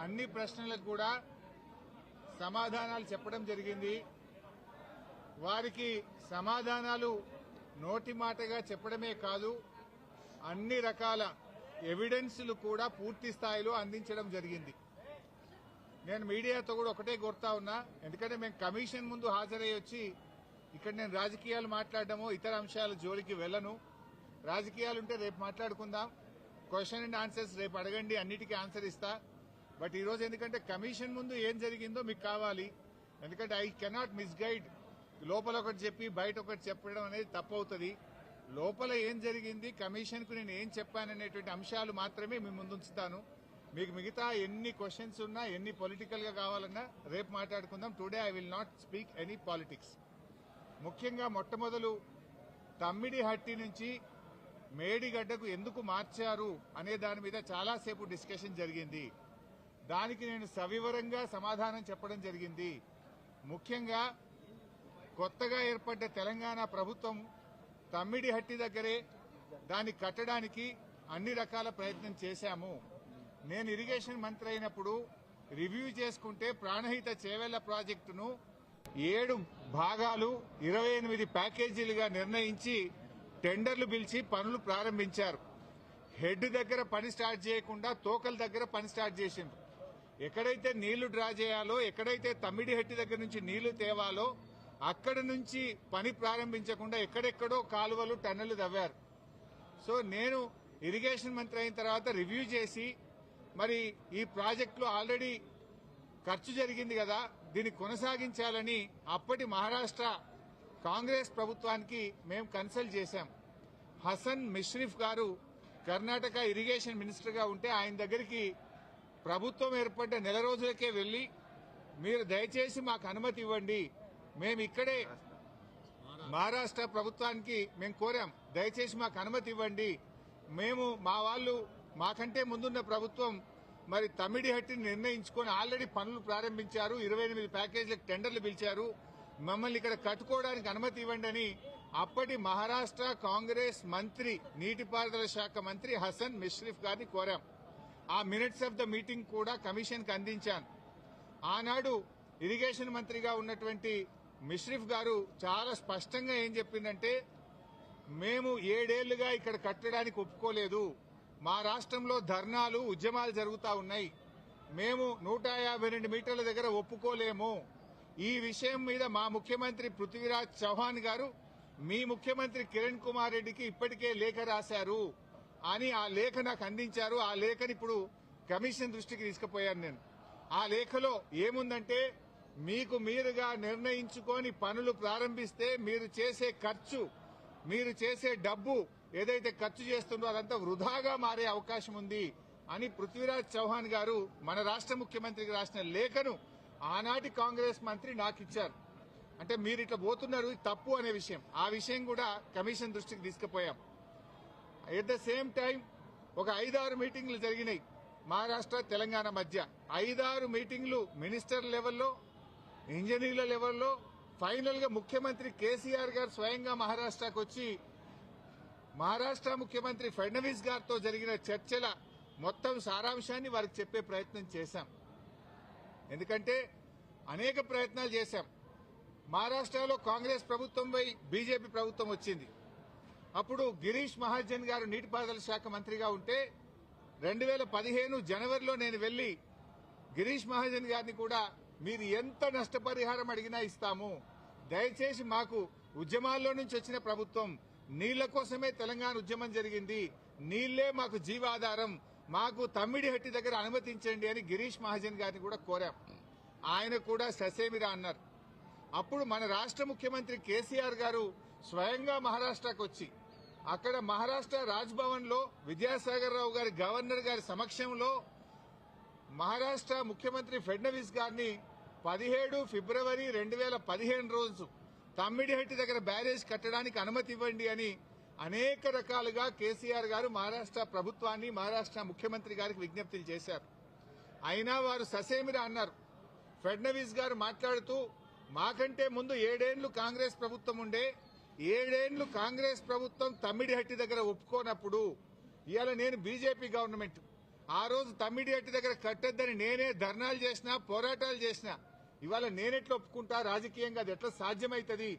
అన్ని ప్రశ్నలకు కూడా సమాధానాలు చెప్పడం జరిగింది. వారికి సమాధానాలు నోటి మాటగా చెప్పడమే కాదు, అన్ని రకాల ఎవిడెన్స్లు కూడా పూర్తి స్థాయిలో అందించడం జరిగింది. నేను మీడియాతో కూడా ఒకటే కోరుతా ఉన్నా, ఎందుకంటే మేము కమిషన్ ముందు హాజరై వచ్చి ఇక్కడ నేను రాజకీయాలు మాట్లాడడమో ఇతర అంశాల జోలికి వెళ్ళను. రాజకీయాలుంటే రేపు మాట్లాడుకుందాం, క్వశ్చన్ అండ్ ఆన్సర్స్ రేపు అడగండి, అన్నిటికీ ఆన్సర్ ఇస్తా. బట్ ఈరోజు ఎందుకంటే కమిషన్ ముందు ఏం జరిగిందో మీకు కావాలి, ఎందుకంటే ఐ కెనాట్ మిస్గైడ్. లోపల ఒకటి చెప్పి బయట ఒకటి చెప్పడం అనేది తప్పవుతుంది. లోపల ఏం జరిగింది, కమిషన్కు నేను ఏం చెప్పాననేటువంటి అంశాలు మాత్రమే మీ ముందుంచుతాను. మీకు మిగతా ఎన్ని క్వశ్చన్స్ ఉన్నా, ఎన్ని పొలిటికల్ గా కావాలన్నా రేపు మాట్లాడుకుందాం. Today I will not speak any politics. ముఖ్యంగా మొట్టమొదలు తమ్మిడిహట్టి నుంచి మేడిగడ్డకు ఎందుకు మార్చారు అనే దాని మీద చాలాసేపు డిస్కషన్ జరిగింది. దానికి నేను సవివరంగా సమాధానం చెప్పడం జరిగింది. ముఖ్యంగా కొత్తగా ఏర్పడ్డ తెలంగాణ ప్రభుత్వం తమ్మిడిహట్టి దగ్గరే దాన్ని కట్టడానికి అన్ని రకాల ప్రయత్నం చేశాము. నేను ఇరిగేషన్ మంత్రి అయినప్పుడు రివ్యూ చేసుకుంటే ప్రాణహిత చేవెళ్ల ప్రాజెక్టును 7 భాగాలు 28 ప్యాకేజీలుగా నిర్ణయించి టెండర్లు పిలిచి పనులు ప్రారంభించారు. హెడ్ దగ్గర పని స్టార్ట్ చేయకుండా తోకల దగ్గర పని స్టార్ట్ చేసిండ్రు. ఎక్కడైతే నీళ్లు డ్రా చేయాలో, ఎక్కడైతే తమ్మిడిహట్టి దగ్గర నుంచి నీళ్లు తేవాలో అక్కడి నుంచి పని ప్రారంభించకుండా ఎక్కడెక్కడో కాలువలు టన్నెలు తవ్వారు. సో నేను ఇరిగేషన్ మంత్రి అయిన తర్వాత రివ్యూ చేసి, మరి ఈ ప్రాజెక్టులో ఆల్రెడీ ఖర్చు జరిగింది కదా, దీన్ని కొనసాగించాలని అప్పటి మహారాష్ట్ర కాంగ్రెస్ ప్రభుత్వానికి మేము కన్సల్ట్ చేశాం. హసన్ మిష్రిఫ్ గారు కర్ణాటక ఇరిగేషన్ మినిస్టర్ గా ఉంటే ఆయన దగ్గరికి ప్రభుత్వం ఏర్పడ్డ నెల రోజులకే వెళ్లి, మీరు దయచేసి మాకు అనుమతి ఇవ్వండి, మేము ఇక్కడే మహారాష్ట్ర ప్రభుత్వానికి మేము కోరాం, దయచేసి మాకు అనుమతి ఇవ్వండి, మేము మా వాళ్ళు మాకంటే ముందున్న ప్రభుత్వం మరి తమ్మిడిహట్టిని నిర్ణయించుకొని ఆల్రెడీ పనులు ప్రారంభించారు, 28 ప్యాకేజీలకు టెండర్లు పిలిచారు, మమ్మల్ని ఇక్కడ కట్టుకోవడానికి అనుమతి ఇవ్వండి అని అప్పటి మహారాష్ట్ర కాంగ్రెస్ మంత్రి, నీటిపారుదల శాఖ మంత్రి హసన్ మిష్రిఫ్ గారిని కోరాం. ఆ మినిట్స్ ఆఫ్ ద మీటింగ్ కూడా కమిషన్ కి అందించాను. ఆనాడు ఇరిగేషన్ మంత్రిగా ఉన్నటువంటి మిష్రిఫ్ గారు చాలా స్పష్టంగా ఏం చెప్పిందంటే, మేము 7 ఏళ్లుగా ఇక్కడ కట్టడానికి ఒప్పుకోలేదు, మా రాష్ట్రంలో ధర్నాలు ఉద్యమాలు జరుగుతా ఉన్నాయి, మేము 152 మీటర్ల దగ్గర ఒప్పుకోలేము, ఈ విషయం మీద మా ముఖ్యమంత్రి పృథ్వీరాజ్ చౌహాన్ గారు మీ ముఖ్యమంత్రి కిరణ్ కుమార్ రెడ్డికి ఇప్పటికే లేఖ రాశారు అని ఆ లేఖ నాకు అందించారు. ఆ లేఖని ఇప్పుడు కమిషన్ దృష్టికి తీసుకుపోయాను నేను. ఆ లేఖలో ఏముందంటే, మీకు మీరుగా నిర్ణయించుకొని పనులు ప్రారంభిస్తే మీరు చేసే ఖర్చు, మీరు చేసే డబ్బు ఏదైతే ఖర్చు చేస్తుందో అదంతా వృధాగా మారే అవకాశం ఉంది అని పృథ్వీరాజ్ చౌహాన్ గారు మన రాష్ట్ర ముఖ్యమంత్రికి రాసిన లేఖను ఆనాటి కాంగ్రెస్ మంత్రి నాకు ఇచ్చారు. అంటే మీరు ఇట్లా పోతున్నారు, తప్పు అనే విషయం, ఆ విషయం కూడా కమిషన్ దృష్టికి తీసుకుపోయాం. ఎట్ ద సేమ్ టైం ఒక 5-6 మీటింగ్లు జరిగినాయి మహారాష్ట్ర తెలంగాణ మధ్య. 5-6 మీటింగ్లు మినిస్టర్ లెవెల్లో, ఇంజనీర్ల లెవెల్లో, ఫైనల్ గా ముఖ్యమంత్రి కేసీఆర్ గారు స్వయంగా మహారాష్ట్రకు వచ్చి మహారాష్ట్ర ముఖ్యమంత్రి ఫడ్నవీస్ గారితో జరిగిన చర్చల మొత్తం సారాంశాన్ని వారికి చెప్పే ప్రయత్నం చేశాం. ఎందుకంటే అనేక ప్రయత్నాలు చేశాం. మహారాష్ట్రలో కాంగ్రెస్ ప్రభుత్వంపై బీజేపీ ప్రభుత్వం వచ్చింది. అప్పుడు గిరీష్ మహాజన్ గారు నీటిపారుదల శాఖ మంత్రిగా ఉంటే 2015 జనవరిలో నేను వెళ్లి గిరీష్ మహాజన్ గారిని కూడా, మీరు ఎంత నష్టపరిహారం అడిగినా ఇస్తాము, దయచేసి మాకు ఉద్యమాల్లో నుంచి వచ్చిన ప్రభుత్వం, నీళ్ల కోసమే తెలంగాణ ఉద్యమం జరిగింది, నీళ్లే మాకు జీవాధారం, మాకు తమ్మిడిహట్టి దగ్గర అనుమతించండి అని గిరీష్ మహాజన్ గారిని కూడా కోరాం. ఆయన కూడా ససేమిరా అన్నారు. అప్పుడు మన రాష్ట్ర ముఖ్యమంత్రి కేసీఆర్ గారు స్వయంగా మహారాష్ట్రకు వచ్చి అక్కడ మహారాష్ట్ర రాజ్భవన్ లో విద్యాసాగర్ రావు గారి గవర్నర్ గారి సమక్షంలో మహారాష్ట్ర ముఖ్యమంత్రి ఫడ్నవీస్ గారిని 17 ఫిబ్రవరి 2015 రోజు తమ్మిడిహట్టి దగ్గర బ్యారేజ్ కట్టడానికి అనుమతి ఇవ్వండి అని అనేక రకాలుగా కేసీఆర్ గారు మహారాష్ట్ర ప్రభుత్వాన్ని, మహారాష్ట్ర ముఖ్యమంత్రి గారికి విజ్ఞప్తులు చేశారు. అయినా వారు ససేమిరా అన్నారు. ఫడ్నవీస్ గారు మాట్లాడుతూ, మాకంటే ముందు 7 ఏళ్లు కాంగ్రెస్ ప్రభుత్వం ఉండే, 7 ఏళ్లు కాంగ్రెస్ ప్రభుత్వం తమ్మిడిహట్టి దగ్గర ఒప్పుకోనప్పుడు ఇవాళ నేను బీజేపీ గవర్నమెంట్ ఆ రోజు తమ్మిడిహట్టి దగ్గర కట్టొద్దని నేనే ధర్నాలు చేసినా, పోరాటాలు చేసినా. ఇవాళ నేనెట్లా ఒప్పుకుంటా? రాజకీయంగా అది ఎట్లా సాధ్యమవుతుంది?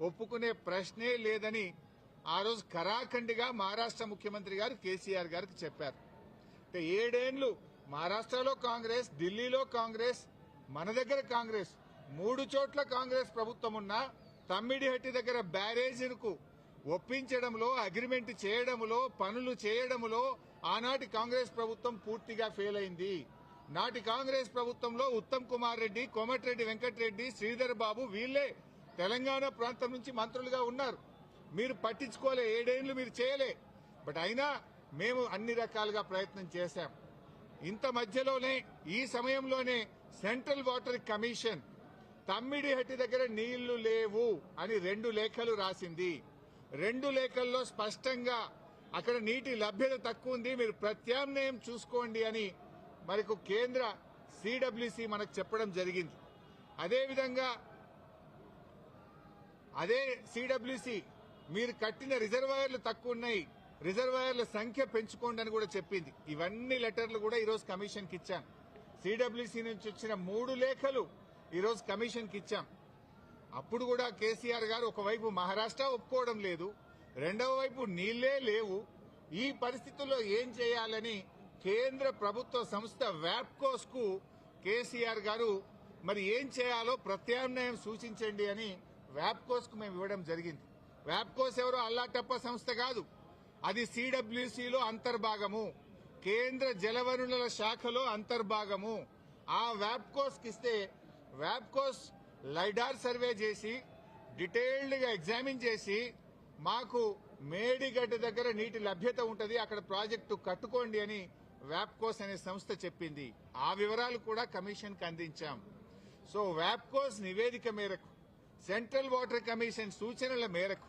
ఒప్పుకునే ప్రశ్నే లేదని ఆ రోజు కరాఖండిగా మహారాష్ట్ర ముఖ్యమంత్రి గారు కేసీఆర్ గారికి చెప్పారు. 7 ఏళ్లు మహారాష్ట్రలో కాంగ్రెస్, ఢిల్లీలో కాంగ్రెస్, మన దగ్గర కాంగ్రెస్, 3 చోట్ల కాంగ్రెస్ ప్రభుత్వం ఉన్నా తమ్మిడిహట్టి దగ్గర బ్యారేజీలకు ఒప్పించడంలో, అగ్రిమెంట్ చేయడంలో, పనులు చేయడంలో ఆనాటి కాంగ్రెస్ ప్రభుత్వం పూర్తిగా ఫెయిల్ అయింది. నాటి కాంగ్రెస్ ప్రభుత్వంలో ఉత్తమ్ కుమార్ రెడ్డి, కోమటిరెడ్డి వెంకటరెడ్డి, శ్రీధర్ బాబు వీళ్లే తెలంగాణ ప్రాంతం నుంచి మంత్రులుగా ఉన్నారు. మీరు పట్టించుకోలే, 7 ఏళ్లు మీరు చేయలే. బట్ అయినా మేము అన్ని రకాలుగా ప్రయత్నం చేశాం. ఇంత మధ్యలోనే, ఈ సమయంలోనే సెంట్రల్ వాటర్ కమిషన్ తమ్మిడిహట్టి దగ్గర నీళ్లు లేవు అని 2 లేఖలు రాసింది. 2 లేఖల్లో స్పష్టంగా అక్కడ నీటి లభ్యత తక్కువ ఉంది, మీరు ప్రత్యామ్నాయం చూసుకోండి అని మనకు కేంద్ర సిడబ్ల్యూసి మనకు చెప్పడం జరిగింది. అదేవిధంగా అదే సిడబ్ల్యూసి మీరు కట్టిన రిజర్వాయర్లు తక్కువ ఉన్నాయి, రిజర్వాయర్ల సంఖ్య పెంచుకోండి అని కూడా చెప్పింది. ఇవన్నీ లెటర్లు కూడా ఈరోజు కమిషన్కి ఇచ్చాం. సిడబ్ల్యూసి నుంచి వచ్చిన 3 లేఖలు ఈరోజు కమిషన్కి ఇచ్చాం. అప్పుడు కూడా కేసీఆర్ గారు ఒకవైపు మహారాష్ట్ర ఒప్పుకోవడం లేదు, రెండవ వైపు నీళ్లే లేవు. ఈ పరిస్థితుల్లో ఏం చేయాలని కేంద్ర ప్రభుత్వ సంస్థ వ్యాప్కోస్ కు కేసీఆర్ గారు మరి ఏం చేయాలో ప్రత్యామ్నాయం సూచించండి అని వ్యాప్కోస్ కు మేము ఇవ్వడం జరిగింది. వ్యాప్కోస్ ఎవరో అల్లాటప్ప సంస్థ కాదు, అది సిడబ్ల్యూసిలో అంతర్భాగము, కేంద్ర జలవనరుల శాఖలో అంతర్భాగము. ఆ వ్యాప్కోస్ కి ఇస్తే వ్యాప్కోస్ లైడార్ సర్వే చేసి డీటెయిల్డ్ గా ఎగ్జామిన్ చేసి మాకు మేడిగడ్డ దగ్గర నీటి లభ్యత ఉంటది, అక్కడ ప్రాజెక్టు కట్టుకోండి అని వ్యాప్కోస్ అనే సంస్థ చెప్పింది. ఆ వివరాలు కూడా కమిషన్ కి అందించాం. సో వ్యాప్కోస్ నివేదిక మేరకు, సెంట్రల్ వాటర్ కమిషన్ సూచనల మేరకు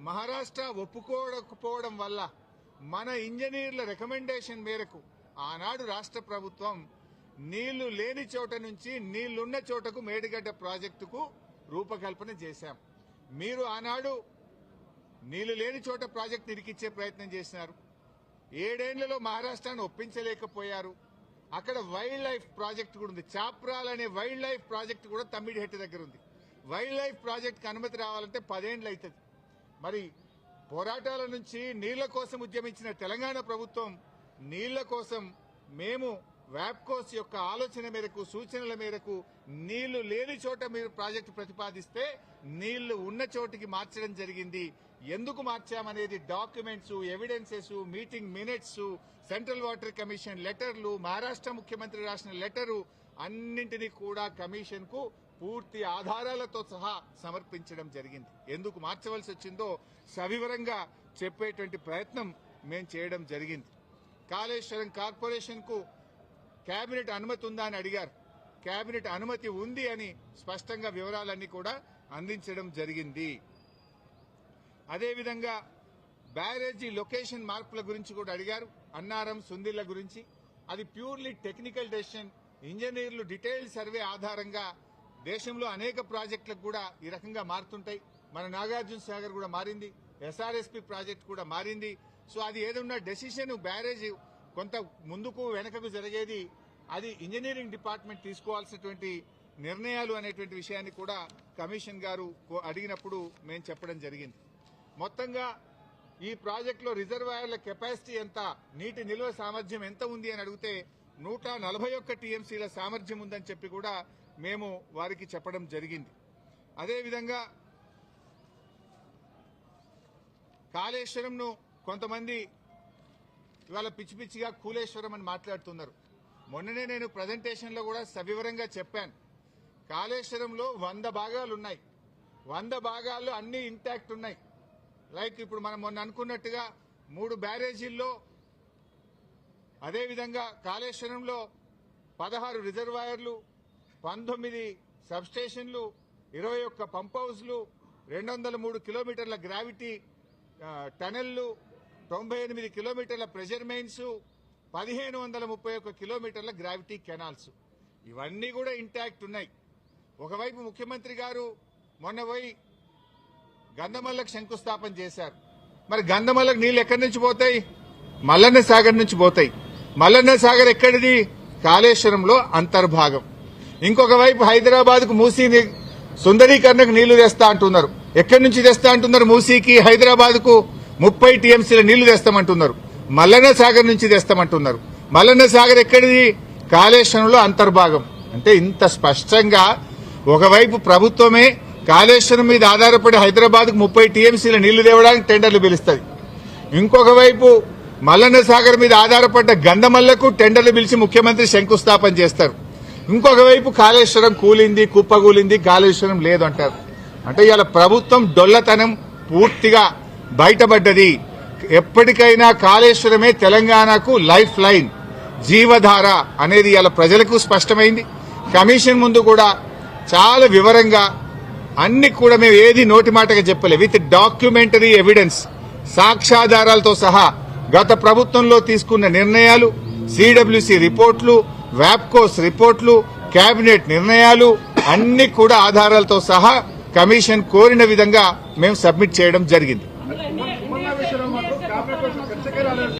మహారాష్ట్ర ఒప్పుకోకపోవడం వల్ల మన ఇంజనీర్ల రికమెండేషన్ మేరకు ఆనాడు రాష్ట్ర ప్రభుత్వం నీళ్లు లేని చోట నుంచి నీళ్లున్న చోటకు మేడిగడ్డ ప్రాజెక్టుకు రూపకల్పన చేశాం. మీరు ఆనాడు నీళ్లు లేని చోట ప్రాజెక్టు ఇరికిచ్చే ప్రయత్నం చేసినారు. 7 ఏళ్లలో మహారాష్ట్రాన్ని ఒప్పించలేకపోయారు. అక్కడ వైల్డ్ లైఫ్ ప్రాజెక్టు కూడా ఉంది, చాప్రాల్ అనే వైల్డ్ లైఫ్ ప్రాజెక్టు కూడా తమ్మిడిహట్టి దగ్గర ఉంది. వైల్డ్ లైఫ్ ప్రాజెక్టుకు అనుమతి రావాలంటే 10 ఏళ్లు అవుతుంది. మరి పోరాటాల నుంచి నీళ్ల కోసం ఉద్యమించిన తెలంగాణ ప్రభుత్వం నీళ్ల కోసం మేము వ్యాప్కోస్ యొక్క ఆలోచన మేరకు, సూచనల మేరకు నీళ్లు లేని చోట మీరు ప్రాజెక్టు ప్రతిపాదిస్తే నీళ్లు ఉన్న చోటికి మార్చడం జరిగింది. ఎందుకు మార్చామనేది documents, evidences, meeting minutes, central water commission లెటర్లు, మహారాష్ట్ర ముఖ్యమంత్రి రాసిన లెటరు అన్నింటినీ కూడా కమిషన్ కు పూర్తి ఆధారాలతో సహా సమర్పించడం జరిగింది. ఎందుకు మార్చవలసి వచ్చిందో సవివరంగా చెప్పేటువంటి ప్రయత్నం మేము చేయడం జరిగింది. కాళేశ్వరం కార్పొరేషన్ కు కేబినెట్ అనుమతి ఉందా అని అడిగారు. కేబినెట్ అనుమతి ఉంది అని స్పష్టంగా వివరాలన్నీ కూడా అందించడం జరిగింది. అదేవిధంగా బ్యారేజీ లొకేషన్ మార్పుల గురించి కూడా అడిగారు. అన్నారం, సుందిళ్ల గురించి అది ప్యూర్లీ టెక్నికల్ డెసిషన్. ఇంజనీర్లు డీటెయిల్డ్ సర్వే ఆధారంగా దేశంలో అనేక ప్రాజెక్టులకు కూడా ఈ రకంగా మారుతుంటాయి. మన నాగార్జున సాగర్ కూడా మారింది, ఎస్ఆర్ఎస్పీ ప్రాజెక్ట్ కూడా మారింది. సో అది ఏదన్నా డెసిషన్ బ్యారేజ్ కొంత ముందుకు వెనకకు జరిగేది అది ఇంజనీరింగ్ డిపార్ట్మెంట్ తీసుకోవాల్సినటువంటి నిర్ణయాలు అనేటువంటి విషయాన్ని కూడా కమిషన్ గారు అడిగినప్పుడు మేము చెప్పడం జరిగింది. మొత్తంగా ఈ ప్రాజెక్టులో రిజర్వాయర్ల కెపాసిటీ ఎంత, నీటి నిల్వ సామర్థ్యం ఎంత ఉంది అని అడిగితే 141 టీఎంసీల సామర్థ్యం ఉందని చెప్పి కూడా మేము వారికి చెప్పడం జరిగింది. అదేవిధంగా కాళేశ్వరంను కొంతమంది ఇవాళ పిచ్చి పిచ్చిగా కూలేశ్వరం అని మాట్లాడుతున్నారు. మొన్ననే నేను ప్రజెంటేషన్లో కూడా సవివరంగా చెప్పాను. కాళేశ్వరంలో 100 భాగాలు ఉన్నాయి, 100 భాగాల్లో అన్ని ఇంటాక్ట్ ఉన్నాయి. లైక్ ఇప్పుడు మనం మొన్న అనుకున్నట్టుగా 3 బ్యారేజీల్లో, అదేవిధంగా కాళేశ్వరంలో 16 రిజర్వాయర్లు, 19 సబ్స్టేషన్లు, 21 పంప్ హౌస్లు, 203 కిలోమీటర్ల గ్రావిటీ టనెళ్లు, 98 కిలోమీటర్ల ప్రెషర్ మెయిన్స్, 1531 కిలోమీటర్ల గ్రావిటీ కెనాల్స్, ఇవన్నీ కూడా ఇంటాక్ట్ ఉన్నాయి. ఒకవైపు ముఖ్యమంత్రి గారు మొన్న పోయి గంధమల్లకు శంకుస్థాపన చేశారు. మరి గంధమల్లకు నీళ్లు ఎక్కడి నుంచి పోతాయి? మల్లన్న సాగర్ నుంచి పోతాయి. మల్లన్న సాగర్ ఎక్కడిది? కాళేశ్వరంలో అంతర్భాగం. ఇంకొక వైపు హైదరాబాద్ కు మూసీ సుందరీకరణకు నీళ్లు తెస్తా అంటున్నారు. ఎక్కడి నుంచి తెస్తా అంటున్నారు? మూసీకి హైదరాబాద్ కు 30 టీఎంసీల నీళ్లు తెస్తామంటున్నారు. మల్లన్న సాగర్ నుంచి తెస్తామంటున్నారు. మల్లన్న సాగర్ ఎక్కడిది? కాళేశ్వరంలో అంతర్భాగం. అంటే ఇంత స్పష్టంగా ఒకవైపు ప్రభుత్వమే కాళేశ్వరం మీద ఆధారపడి హైదరాబాద్ కు 30 టీఎంసీల నీళ్లు తేవడానికి టెండర్లు పిలుస్తుంది. ఇంకొక వైపు మల్లన్న సాగర్ మీద ఆధారపడ్డ గంధమల్లకు టెండర్లు పిలిచి ముఖ్యమంత్రి శంకుస్థాపన చేస్తారు. ఇంకొక వైపు కాళేశ్వరం కూలింది, కుప్పగూలింది, కాళేశ్వరం లేదు అంటారు. అంటే ఇవాళ ప్రభుత్వం డొల్లతనం పూర్తిగా బయటపడ్డది. ఎప్పటికైనా కాళేశ్వరమే తెలంగాణకు లైఫ్ లైన్, జీవధార అనేది ఇవాళ ప్రజలకు స్పష్టమైంది. కమిషన్ ముందు కూడా చాలా వివరంగా అన్ని కూడా మేము ఏది నోటి మాటగా చెప్పలే, విత్ డాక్యుమెంటరీ ఎవిడెన్స్, సాక్ష్యాధారాలతో సహా గత ప్రభుత్వంలో తీసుకున్న నిర్ణయాలు, సిడబ్ల్యూసీ రిపోర్ట్లు, వ్యాప్కోస్ రిపోర్ట్లు, కేబినెట్ నిర్ణయాలు అన్ని కూడా ఆధారాలతో సహా కమిషన్ కోరిన విధంగా మేము సబ్మిట్ చేయడం జరిగింది.